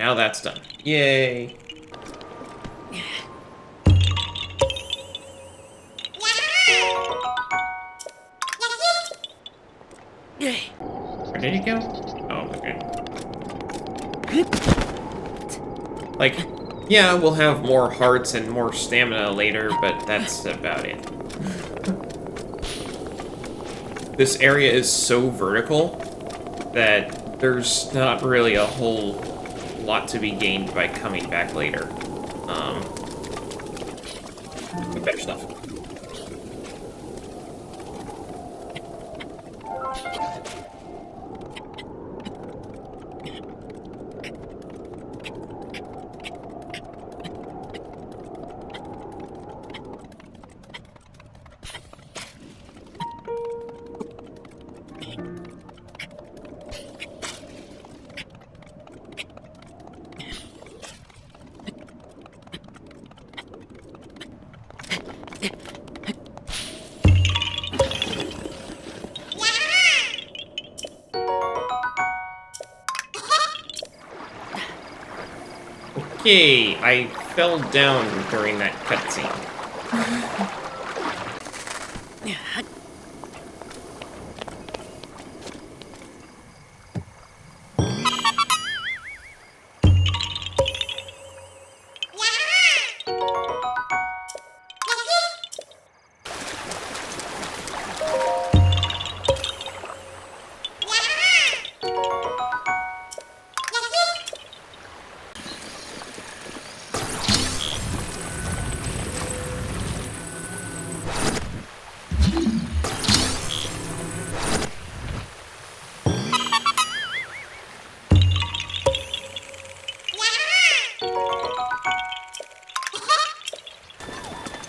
Now that's done. Yay! Where did he go? Oh, okay. Like, yeah, we'll have more hearts and more stamina later, but that's about it. This area is so vertical that there's not really a whole lot to be gained by coming back later. Better stuff. Okay, I fell down during that cutscene.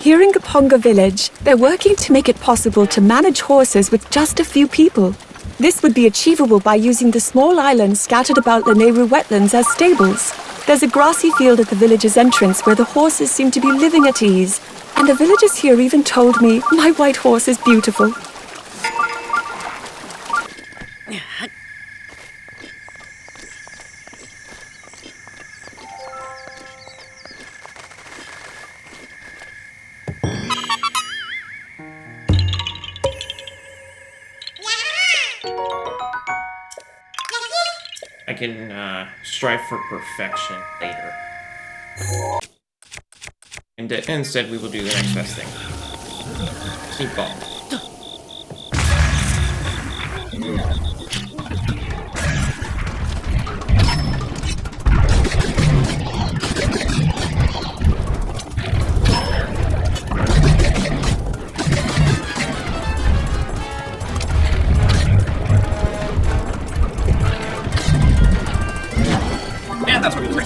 Here in Kaponga village, they're working to make it possible to manage horses with just a few people. This would be achievable by using the small islands scattered about Lanayru wetlands as stables. There's a grassy field at the village's entrance where the horses seem to be living at ease. And the villagers here even told me my white horse is beautiful. I can strive for perfection later. And instead, we will do the next best thing. Sneak ball. Yeah, that's what we were.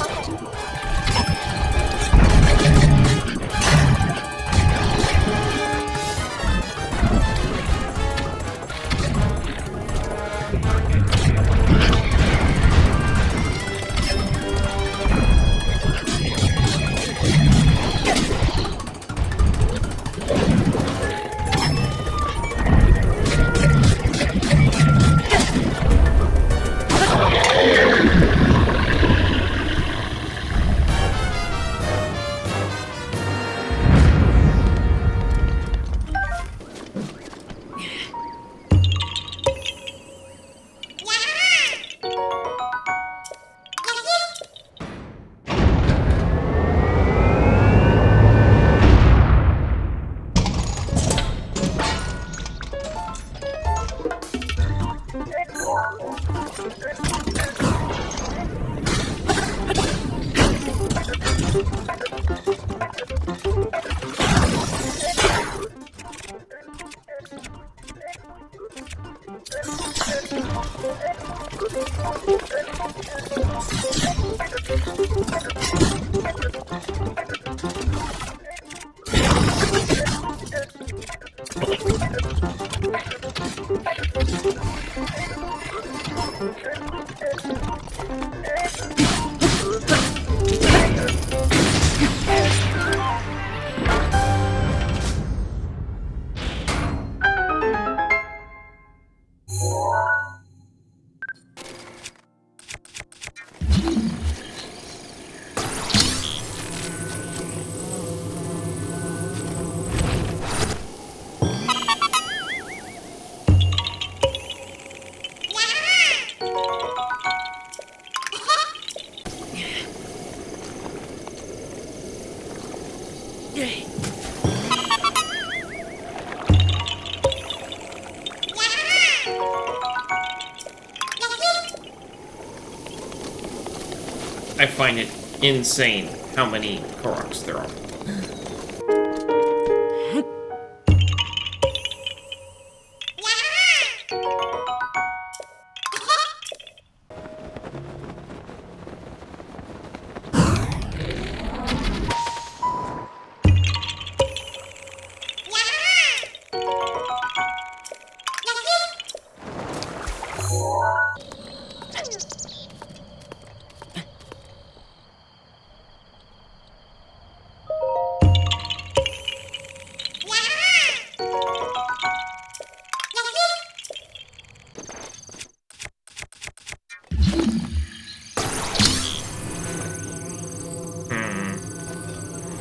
I find it insane how many Koroks there are.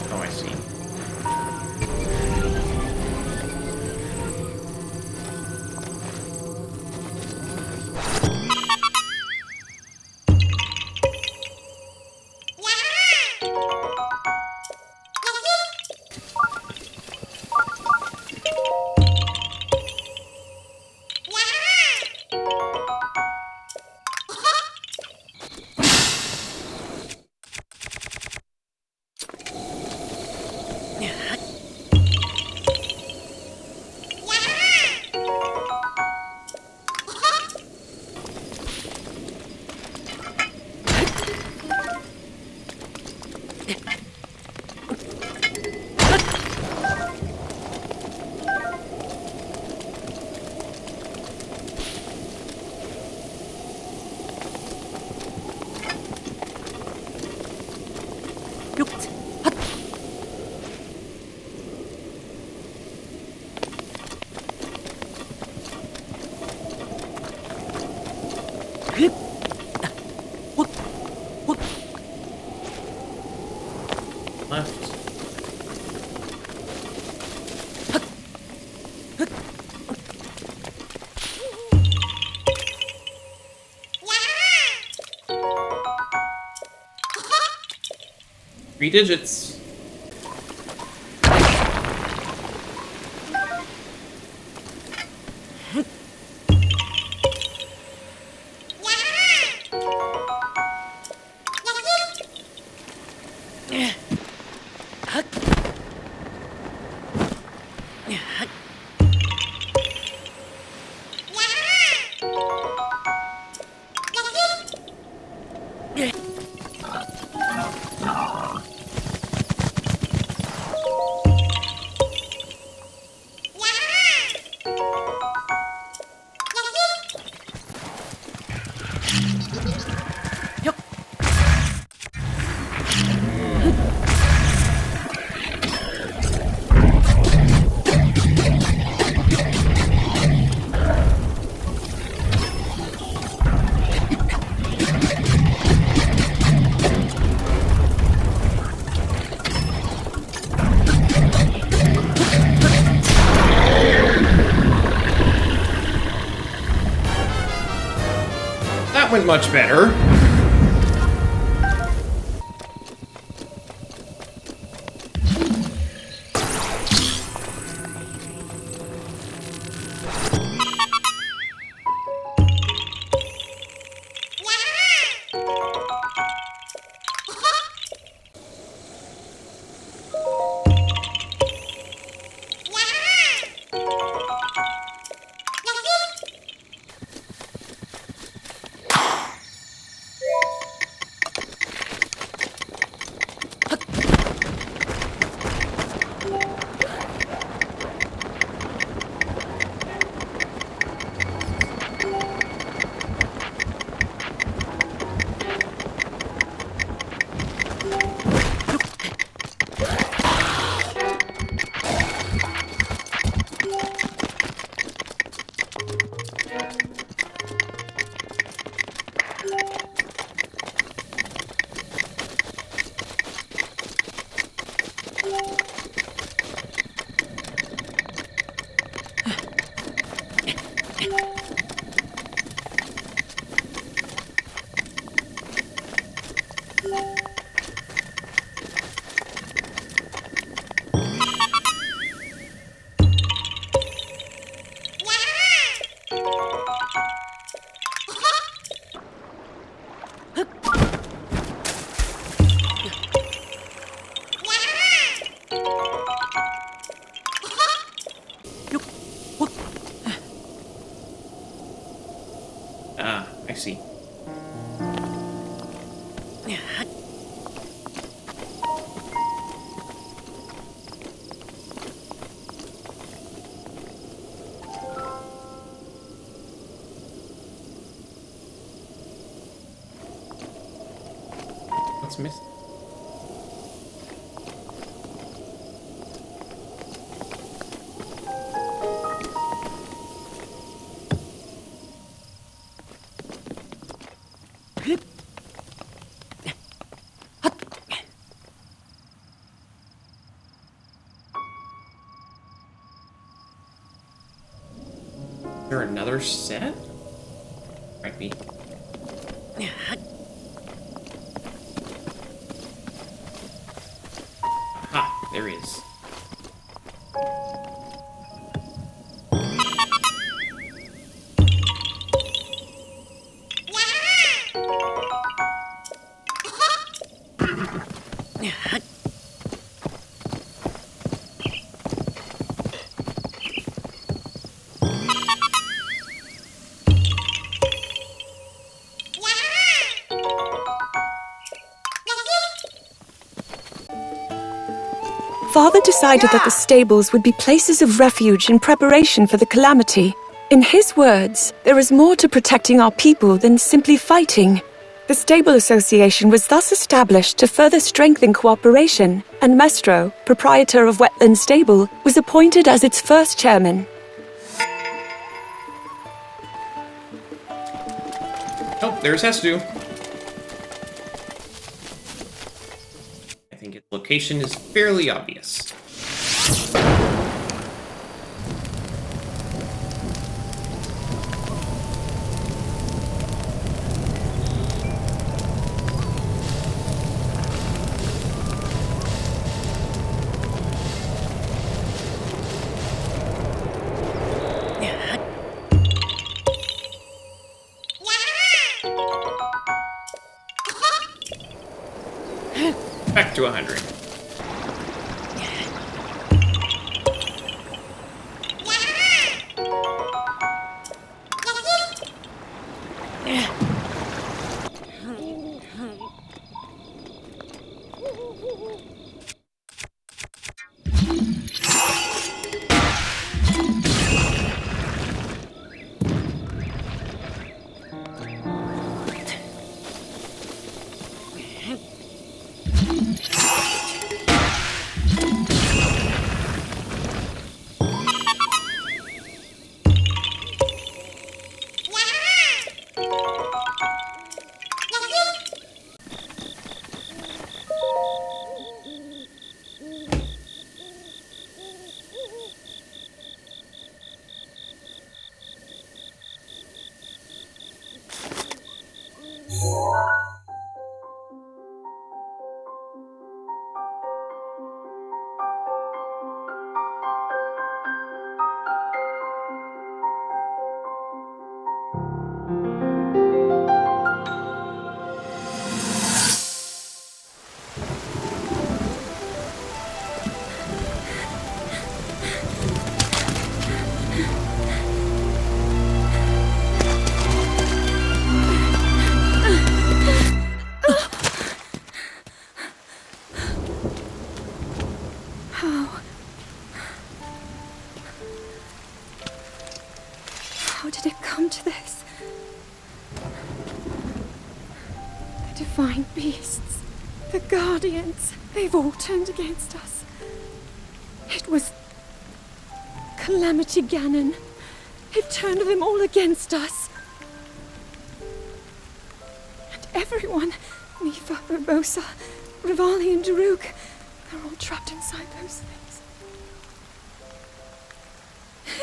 Oh, I see. Left. Three digits. That went much better. see. What's missing? Is there another set? Might be. Aha, there he is. Father decided that the stables would be places of refuge in preparation for the calamity. In his words, there is more to protecting our people than simply fighting. The Stable Association was thus established to further strengthen cooperation, and Mestro, proprietor of Wetland Stable, was appointed as its first chairman. Oh, there's Hestu. I think its location is fairly obvious. Back to 100. How did it come to this? The divine beasts, the guardians, they've all turned against us. It was Calamity Ganon. It turned them all against us. And everyone, Mifa, Urbosa, Rivali and Daruk, they're all trapped inside those things.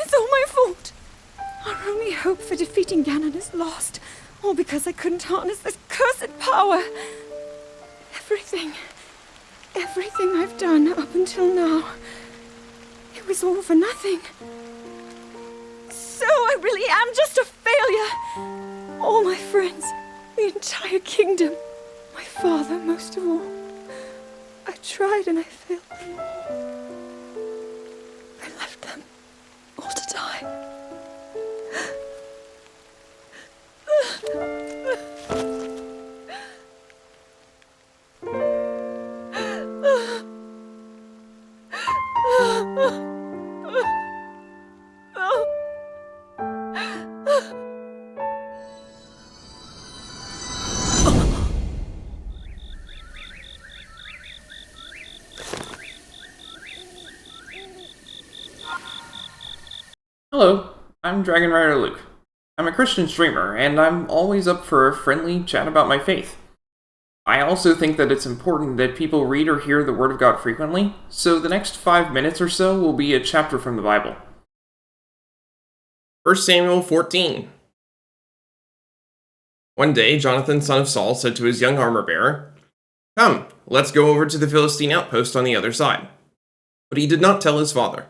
It's all my fault. Our only hope for defeating Ganon is lost, all because I couldn't harness this cursed power. Everything I've done up until now, it was all for nothing. So I really am just a failure. All my friends, the entire kingdom, my father most of all. I tried and I failed them all. I left them all to die. Hello, I'm Dragon Rider Luke. I'm a Christian streamer, and I'm always up for a friendly chat about my faith. I also think that it's important that people read or hear the Word of God frequently, so the next 5 minutes or so will be a chapter from the Bible. 1 Samuel 14. One day, Jonathan, son of Saul, said to his young armor-bearer, "Come, let's go over to the Philistine outpost on the other side." But he did not tell his father.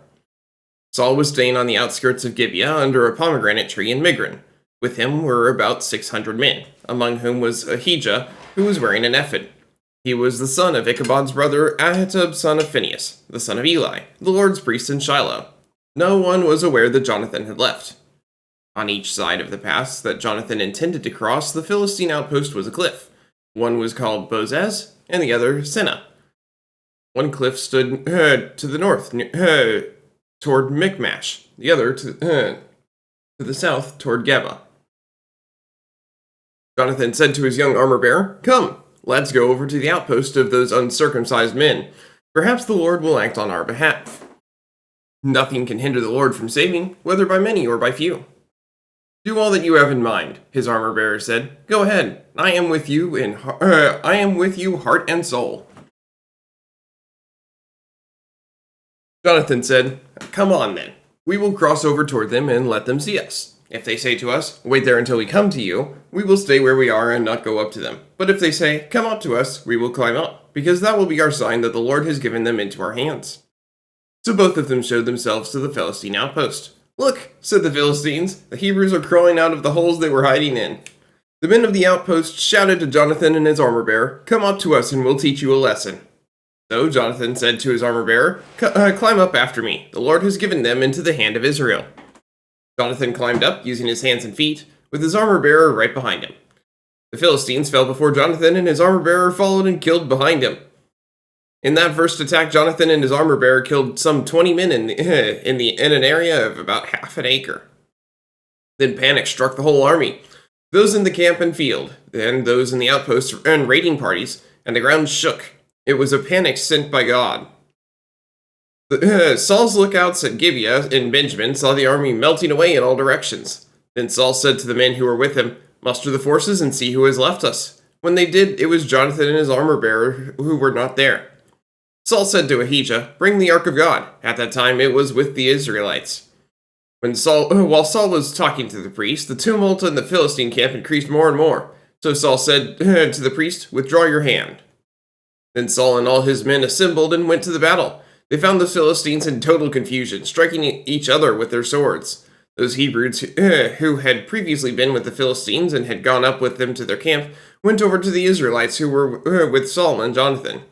Saul was staying on the outskirts of Gibeah under a pomegranate tree in Migron. With him were about 600 men, among whom was Ahijah, who was wearing an ephod. He was the son of Ichabod's brother Ahitub, son of Phinehas, the son of Eli, the Lord's priest in Shiloh. No one was aware that Jonathan had left. On each side of the pass that Jonathan intended to cross, the Philistine outpost was a cliff. One was called Bozez, and the other Senna. One cliff stood to the north, toward Michmash, the other to the south toward Geba. Jonathan said to his young armor-bearer, "Come, let's go over to the outpost of those uncircumcised men. Perhaps the Lord will act on our behalf. Nothing can hinder the Lord from saving, whether by many or by few." "Do all that you have in mind," his armor-bearer said. "Go ahead. I am with you heart and soul." Jonathan said, "Come on then. We will cross over toward them and let them see us. If they say to us, 'Wait there until we come to you,' we will stay where we are and not go up to them. But if they say, 'Come up to us,' we will climb up, because that will be our sign that the Lord has given them into our hands." So both of them showed themselves to the Philistine outpost. "Look," said the Philistines, "the Hebrews are crawling out of the holes they were hiding in." The men of the outpost shouted to Jonathan and his armor-bearer, "Come up to us and we'll teach you a lesson." So Jonathan said to his armor-bearer, "Climb up after me. The Lord has given them into the hand of Israel." Jonathan climbed up, using his hands and feet, with his armor-bearer right behind him. The Philistines fell before Jonathan, and his armor-bearer followed and killed behind him. In that first attack, Jonathan and his armor-bearer killed some 20 men in an area of about half an acre. Then panic struck the whole army, those in the camp and field, and those in the outposts and raiding parties, and the ground shook. It was a panic sent by God. Saul's lookouts at Gibeah in Benjamin saw the army melting away in all directions. Then Saul said to the men who were with him, "Muster the forces and see who has left us." When they did, it was Jonathan and his armor-bearer who were not there. Saul said to Ahijah, "Bring the ark of God." At that time it was with the Israelites. While Saul was talking to the priest, the tumult in the Philistine camp increased more and more. So Saul said to the priest, "Withdraw your hand." Then Saul and all his men assembled and went to the battle. They found the Philistines in total confusion, striking each other with their swords. Those Hebrews who had previously been with the Philistines and had gone up with them to their camp went over to the Israelites who were with Saul and Jonathan.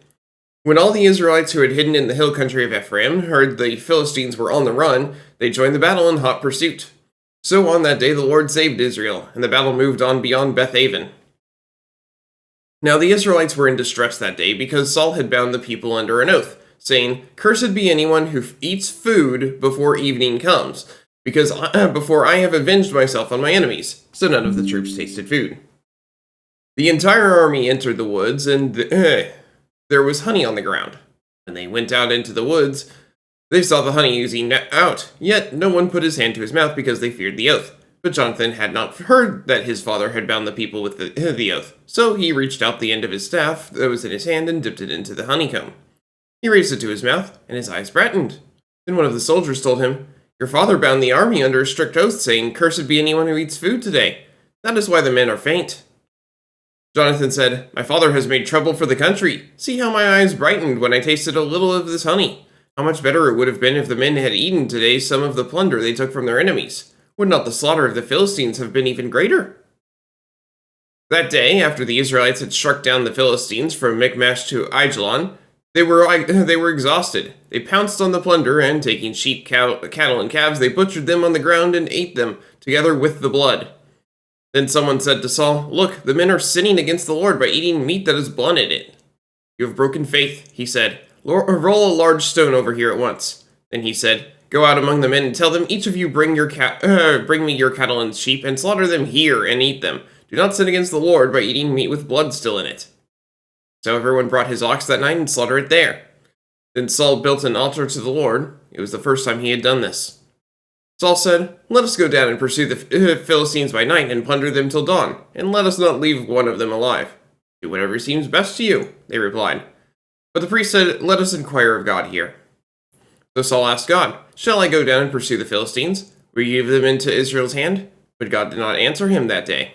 When all the Israelites who had hidden in the hill country of Ephraim heard the Philistines were on the run, they joined the battle in hot pursuit. So on that day the Lord saved Israel, and the battle moved on beyond Beth-aven. Now the Israelites were in distress that day because Saul had bound the people under an oath, saying, "Cursed be anyone who eats food before evening comes, before I have avenged myself on my enemies." So none of the troops tasted food. The entire army entered the woods, and there was honey on the ground. When they went out into the woods, they saw the honey oozing out, yet no one put his hand to his mouth because they feared the oath. But Jonathan had not heard that his father had bound the people with the oath, so he reached out the end of his staff that was in his hand and dipped it into the honeycomb. He raised it to his mouth, and his eyes brightened. Then one of the soldiers told him, "Your father bound the army under a strict oath, saying, 'Cursed be anyone who eats food today.' That is why the men are faint." Jonathan said, "My father has made trouble for the country. See how my eyes brightened when I tasted a little of this honey. How much better it would have been if the men had eaten today some of the plunder they took from their enemies. Would not the slaughter of the Philistines have been even greater?" That day, after the Israelites had struck down the Philistines from Michmash to Aijalon, they were exhausted. They pounced on the plunder, and taking sheep, cattle, and calves, they butchered them on the ground and ate them, together with the blood. Then someone said to Saul, "Look, the men are sinning against the Lord by eating meat that has blood in it." "You have broken faith," he said. "Roll a large stone over here at once." Then he said, "Go out among the men and tell them, each of you bring me your cattle and sheep, and slaughter them here and eat them. Do not sin against the Lord by eating meat with blood still in it." So everyone brought his ox that night and slaughtered it there. Then Saul built an altar to the Lord. It was the first time he had done this. Saul said, "Let us go down and pursue the Philistines by night and plunder them till dawn, and let us not leave one of them alive." "Do whatever seems best to you," they replied. But the priest said, "Let us inquire of God here." So Saul asked God, "Shall I go down and pursue the Philistines? Will you give them into Israel's hand?" But God did not answer him that day.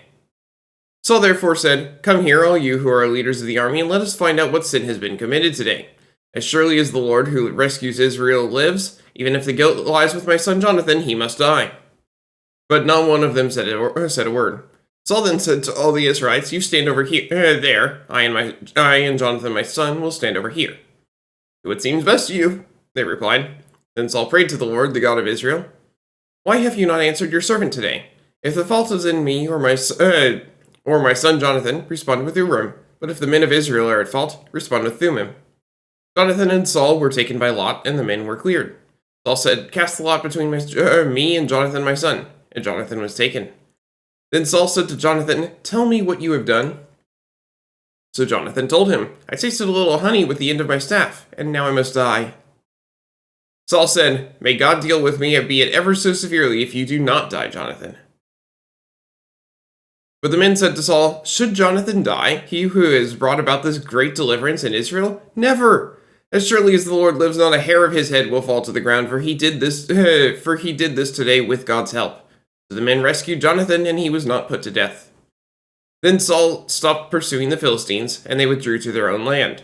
Saul therefore said, "Come here, all you who are leaders of the army, and let us find out what sin has been committed today. As surely as the Lord who rescues Israel lives, even if the guilt lies with my son Jonathan, he must die." But not one of them said a word. Saul then said to all the Israelites, "You stand over here, there. I and Jonathan my son will stand over here." "Do what seems best to you," they replied. Then Saul prayed to the Lord, the God of Israel, "Why have you not answered your servant today? If the fault is in me or my son Jonathan, respond with Urim. But if the men of Israel are at fault, respond with Thummim." Jonathan and Saul were taken by lot, and the men were cleared. Saul said, "Cast the lot between me and Jonathan my son." And Jonathan was taken. Then Saul said to Jonathan, "Tell me what you have done." So Jonathan told him, "I tasted a little honey with the end of my staff, and now I must die." Saul said, "May God deal with me, be it ever so severely, if you do not die, Jonathan." But the men said to Saul, "Should Jonathan die, he who has brought about this great deliverance in Israel? Never! As surely as the Lord lives, not a hair of his head will fall to the ground, for he did this today with God's help." So the men rescued Jonathan, and he was not put to death. Then Saul stopped pursuing the Philistines, and they withdrew to their own land.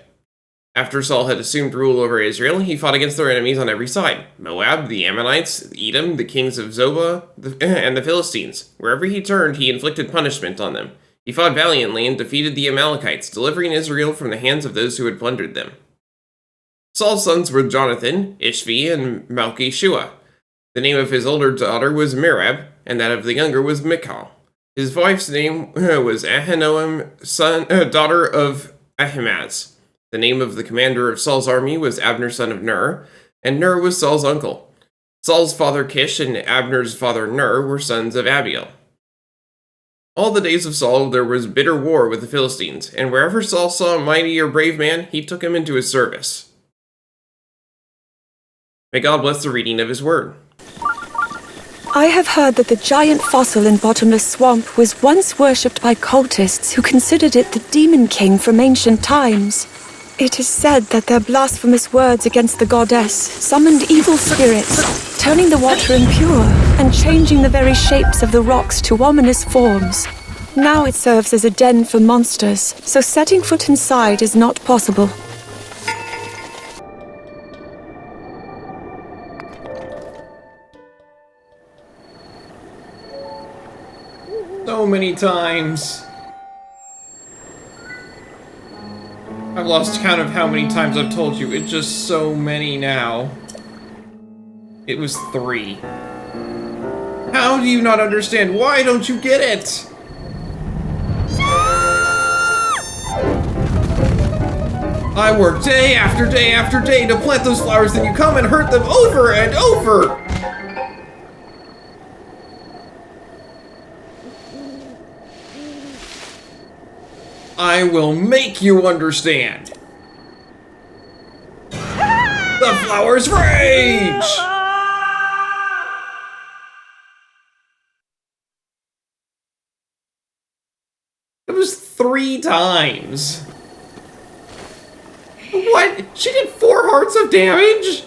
After Saul had assumed rule over Israel, he fought against their enemies on every side: Moab, the Ammonites, Edom, the kings of Zobah, and the Philistines. Wherever he turned, he inflicted punishment on them. He fought valiantly and defeated the Amalekites, delivering Israel from the hands of those who had plundered them. Saul's sons were Jonathan, Ishvi, and Malchi-Shua. The name of his older daughter was Merab, and that of the younger was Michal. His wife's name was Ahinoam, daughter of Ahimaaz. The name of the commander of Saul's army was Abner, son of Ner, and Ner was Saul's uncle. Saul's father Kish and Abner's father Ner were sons of Abiel. All the days of Saul there was bitter war with the Philistines, and wherever Saul saw a mighty or brave man, he took him into his service. May God bless the reading of his word. I have heard that the giant fossil in Bottomless Swamp was once worshipped by cultists who considered it the demon king from ancient times. It is said that their blasphemous words against the goddess summoned evil spirits, turning the water impure and changing the very shapes of the rocks to ominous forms. Now it serves as a den for monsters, so setting foot inside is not possible. So many times. I've lost count of how many times I've told you. It's just so many now. It was 3. How do you not understand? Why don't you get it? I work day after day after day to plant those flowers, then you come and hurt them over and over! I will make you understand. The flowers rage! It was 3 times. What? She did 4 hearts of damage?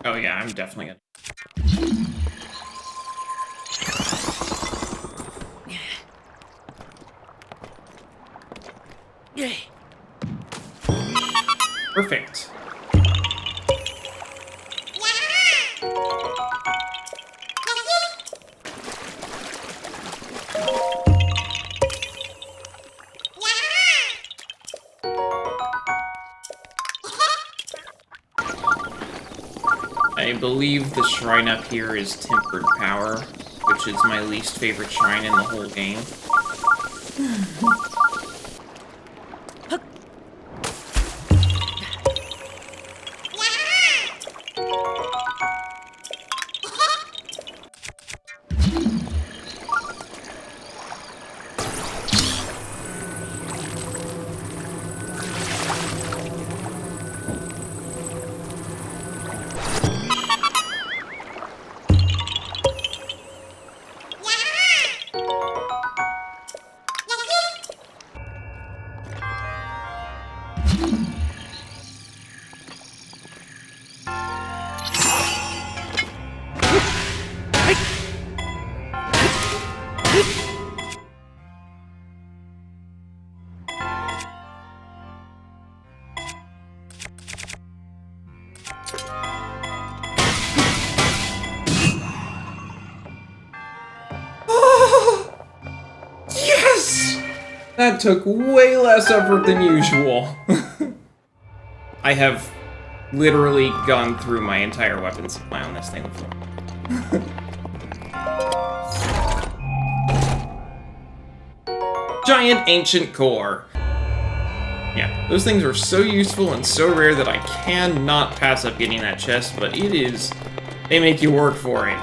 Oh yeah, I'm definitely gonna... Perfect. I believe the shrine up here is Tempered Power, which is my least favorite shrine in the whole game. That took way less effort than usual. I have literally gone through my entire weapon supply on this thing before. Giant ancient core. Yeah, those things are so useful and so rare that I cannot pass up getting that chest, but it is... They make you work for it.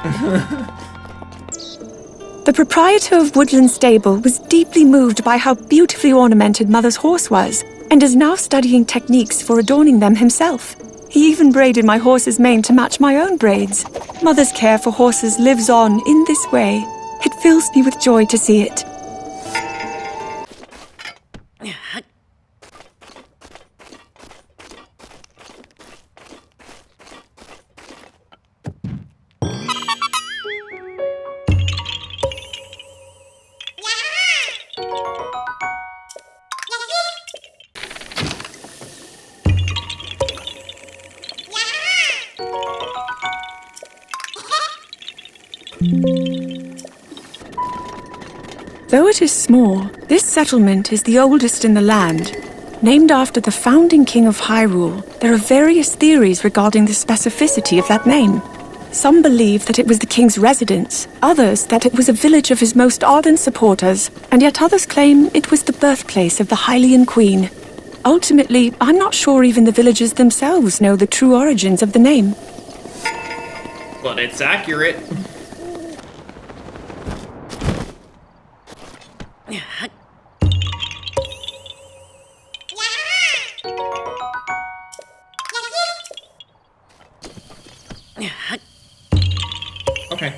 The proprietor of Woodland Stable was deeply moved by how beautifully ornamented Mother's horse was, and is now studying techniques for adorning them himself. He even braided my horse's mane to match my own braids. Mother's care for horses lives on in this way. It fills me with joy to see it. Though it is small, this settlement is the oldest in the land. Named after the founding king of Hyrule, there are various theories regarding the specificity of that name. Some believe that it was the king's residence, others that it was a village of his most ardent supporters, and yet others claim it was the birthplace of the Hylian queen. Ultimately, I'm not sure even the villagers themselves know the true origins of the name. But it's accurate. Okay.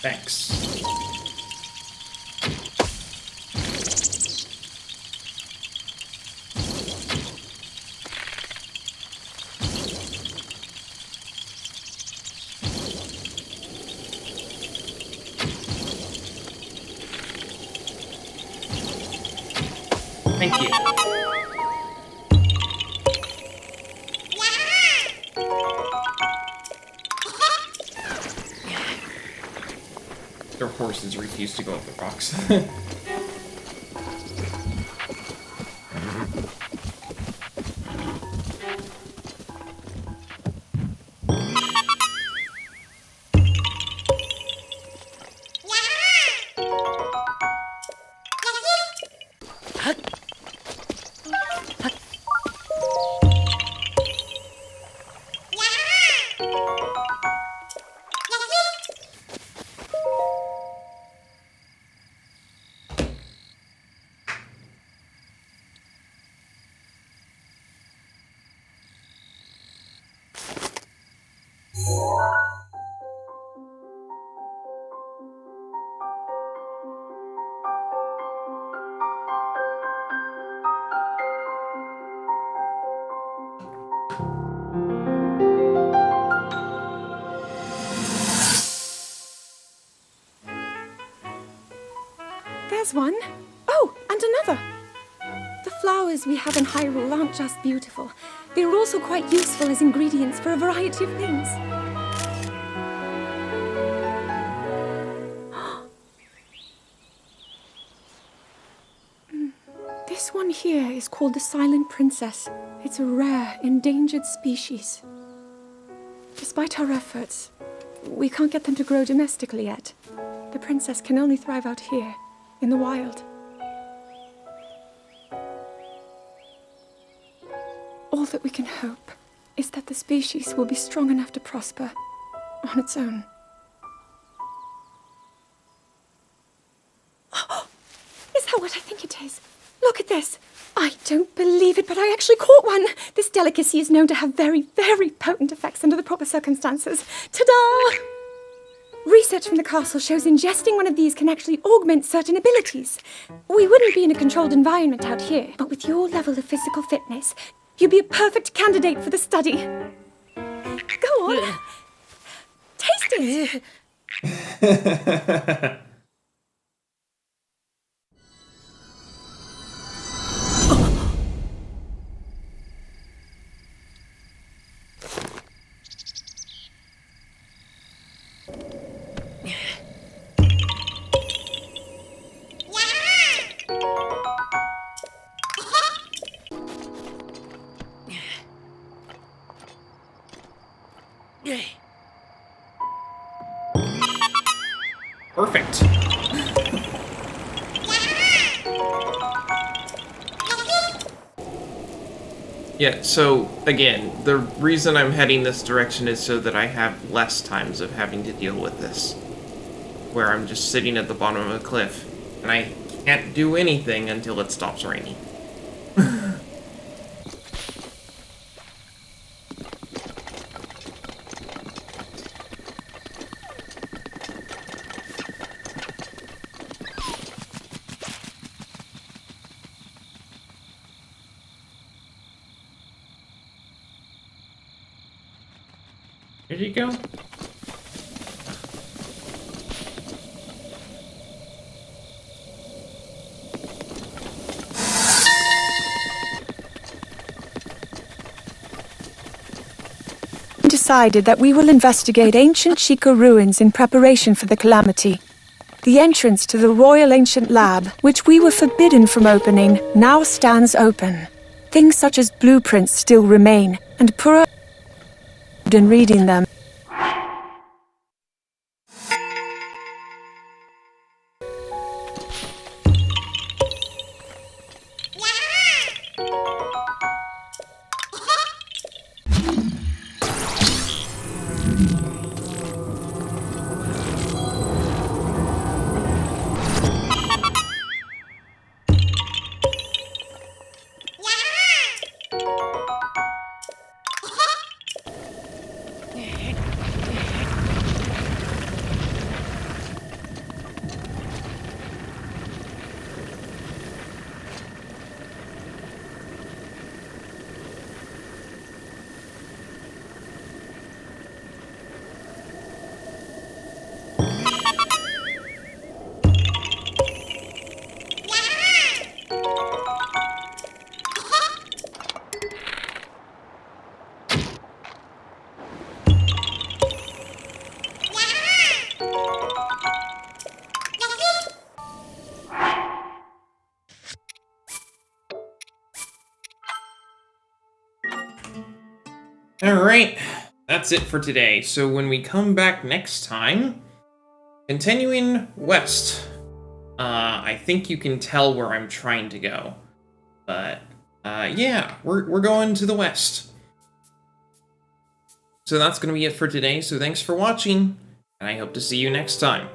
Thanks. Thank you. Their horses refuse to go up the rocks. There's one. Oh, and another. The flowers we have in Hyrule aren't just beautiful. They're also quite useful as ingredients for a variety of things. This one here is called the Silent Princess. It's a rare, endangered species. Despite our efforts, we can't get them to grow domestically yet. The princess can only thrive out here, in the wild. All that we can hope is that the species will be strong enough to prosper on its own. Is that what I think it is? Look at this. I don't believe it, but I actually caught one. This delicacy is known to have very, very potent effects under the proper circumstances. Ta-da! Research from the castle shows ingesting one of these can actually augment certain abilities. We wouldn't be in a controlled environment out here, but with your level of physical fitness, you'd be a perfect candidate for the study. Go on. Taste it. Perfect. Yeah, so, again, the reason I'm heading this direction is so that I have less times of having to deal with this. Where I'm just sitting at the bottom of a cliff, and I can't do anything until it stops raining. Here you go. Decided that we will investigate ancient Chica ruins in preparation for the calamity. The entrance to the Royal Ancient Lab, which we were forbidden from opening, now stands open. Things such as blueprints still remain, and Pura in reading them. Alright, that's it for today. So when we come back next time, continuing west. I think you can tell where I'm trying to go. But, yeah, we're going to the west. So that's going to be it for today, so thanks for watching, and I hope to see you next time.